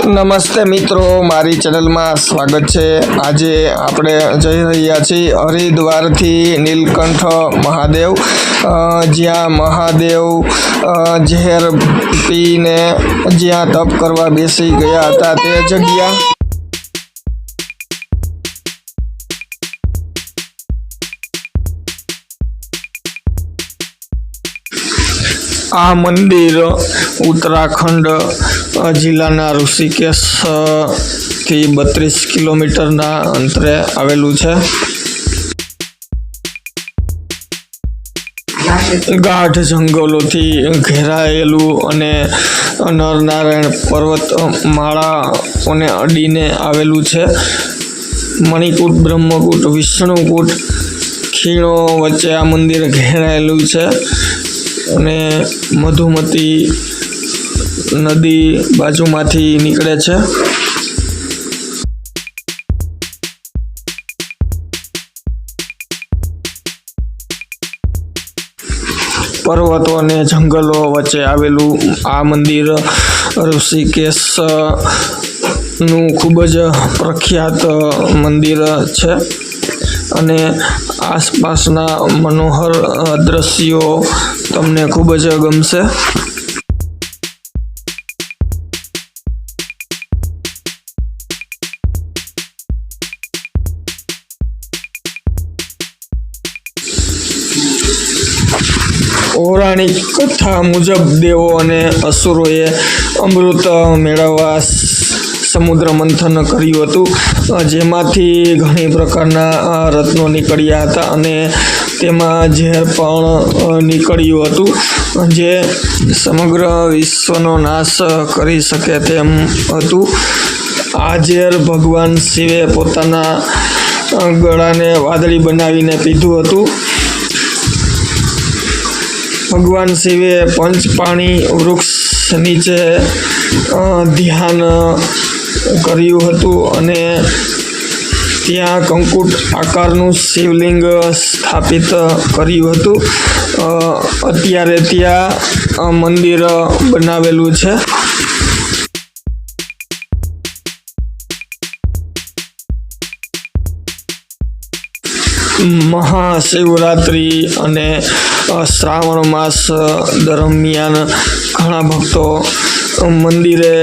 નમસ્તે મિત્રો, મારી ચેનલમાં સ્વાગત છે। આજે આપણે જઈ રહ્યા છીએ હરિદ્વારથી નીલકંઠ મહાદેવ, જ્યાં મહાદેવ ઝેર પીને જ્યાં તપ કરવા બેસી ગયા હતા તે જગ્યા। આ મંદિર ઉત્તરાખંડ જિલ્લાના ઋષિકેશ થી 32 કિલોમીટરના અંતરે આવેલું છે। ગાઢ જંગલોથી ઘેરાયેલું અને નરનારાયણ પર્વતમાળાઓને અડીને આવેલું છે। મણિકૂટ, બ્રહ્મકૂટ, વિષ્ણુકૂટ ખીણો વચ્ચે આ મંદિર ઘેરાયેલું છે અને મધુમતી નદી બાજુમાંથી નીકળે છે। પર્વતો અને જંગલો વચ્ચે આવેલું આ મંદિર ઋષિકેશ નું ખૂબ જ પ્રખ્યાત મંદિર છે અને આસપાસના મનોહર દ્રશ્યો તમને ખૂબ જ ગમશે। પૌરાણિક કથા મુજબ દેવો અને અસુરોએ અમૃત મેળવવા સમુદ્ર મંથન કર્યું હતું, જેમાંથી ઘણી પ્રકારના રત્નો નીકળ્યા હતા અને તેમાં ઝેર પણ નીકળ્યું હતું, જે સમગ્ર વિશ્વનો નાશ કરી શકે તેમ હતું। આ ઝેર ભગવાન શિવે પોતાના ગળાને વાદળી બનાવીને પીધું હતું। ભગવાન શિવે પંચપાણી વૃક્ષ નીચે ધ્યાન કર્યું હતું અને ત્યાં કંકુટ આકારનું શિવલિંગ સ્થાપિત કર્યું હતું। અત્યારે ત્યાં મંદિર બનાવેલું છે। મહાશિવરાત્રિ અને શ્રાવણ માસ દરમિયાન ઘણા ભક્તો મંદિરે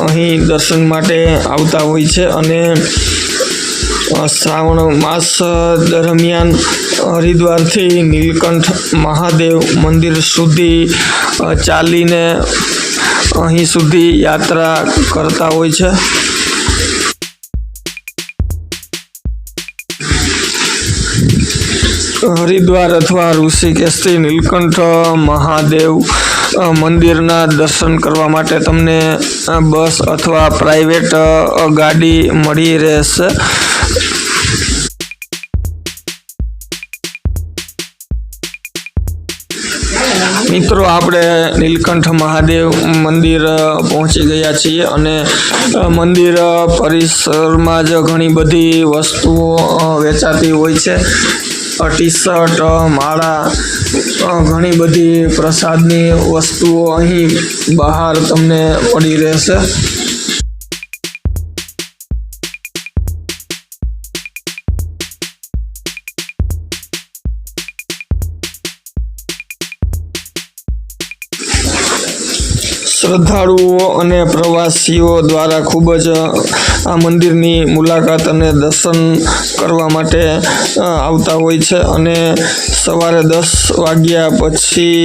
અહીં દર્શન માટે આવતા હોય છે અને શ્રાવણ માસ દરમિયાન હરિદ્વારથી નીલકંઠ મહાદેવ મંદિર સુધી ચાલીને અહીં સુધી યાત્રા કરતા હોય છે। હરિદ્વાર અથવા ઋષિકેશથી નીલકંઠ મહાદેવ મંદિરના દર્શન કરવા માટે તમને બસ અથવા પ્રાઇવેટ ગાડી મળી રહેશે। મિત્રો, આપણે નીલકંઠ મહાદેવ મંદિર પહોંચી ગયા છીએ અને મંદિર પરિસરમાં જ ઘણી બધી વસ્તુઓ વેચાતી હોય છે। ટી-શર્ટ, માળા, ઘણી બધી પ્રસાદની વસ્તુઓ અહીં બહાર તમને મળી રહેશે। શ્રદ્ધાળુઓ અને પ્રવાસીઓ દ્વારા ખૂબ જ આ મંદિરની મુલાકાત અને દર્શન કરવા માટે આવતા હોય છે અને સવારે 10 વાગ્યા પછી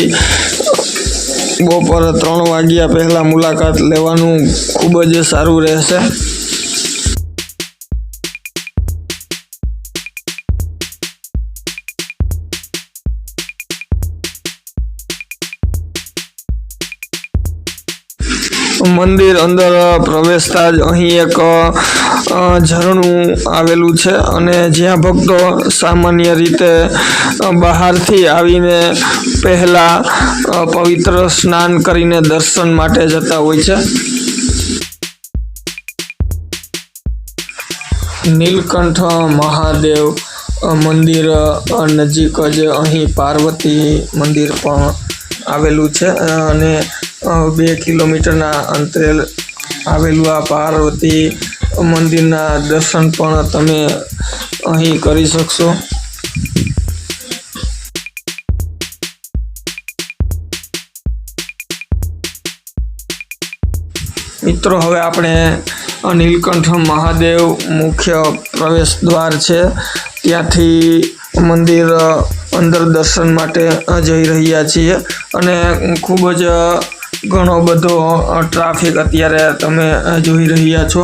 બપોર 3 વાગ્યા પહેલાં મુલાકાત લેવાનું ખૂબ જ સારું રહેશે। મંદિર અંદર પ્રવેશતા જ અહીં એક ઝરણું આવેલું છે અને જ્યાં ભક્તો સામાન્ય રીતે બહારથી આવીને પહેલા પવિત્ર સ્નાન કરીને દર્શન માટે જતા હોય છે। નીલકંઠ મહાદેવ મંદિર નજીક જ અહીં પાર્વતી મંદિર પણ આવેલું છે અને 2 કિલોમીટરના અંતરે આવેલું આ પાર્વતી મંદિરના દર્શન પણ તમે અહીં કરી શકશો. મિત્રો, હવે આપણે નીલકંઠ મહાદેવ મુખ્ય પ્રવેશ દ્વાર છે ત્યાંથી મંદિર અંદર દર્શન માટે જઈ રહ્યા છીએ અને ખૂબ જ ઘણો બધો ટ્રાફિક અત્યારે તમે જોઈ રહ્યા છો.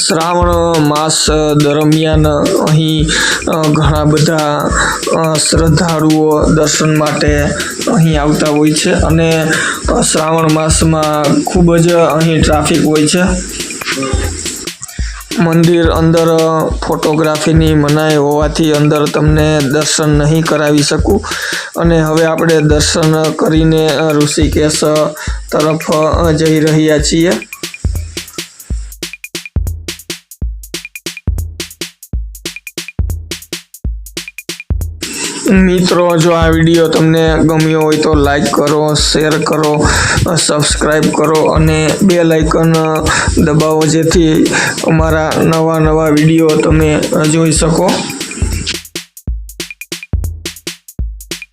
શ્રાવણ માસ દરમિયાન અહીં ઘણા બધા શ્રદ્ધાળુઓ દર્શન માટે અહીં આવતા હોય છે અને શ્રાવણ માસમાં ખૂબ જ અહીં ટ્રાફિક હોય છે. મંદિર અંદર ફોટોગ્રાફીની મનાઈ હોવાથી અંદર તમને દર્શન નહીં કરાવી શકું અને હવે આપણે દર્શન કરીને ઋષિકેશ તરફ જઈ રહ્યા છીએ. મિત્રો, જો આ વિડીયો તમને ગમ્યો હોય તો લાઈક કરો, શેર કરો, સબસ્ક્રાઈબ કરો અને બેલ આઇકન દબાવો જેથી અમારા નવા વિડીયો તમે જોઈ શકો.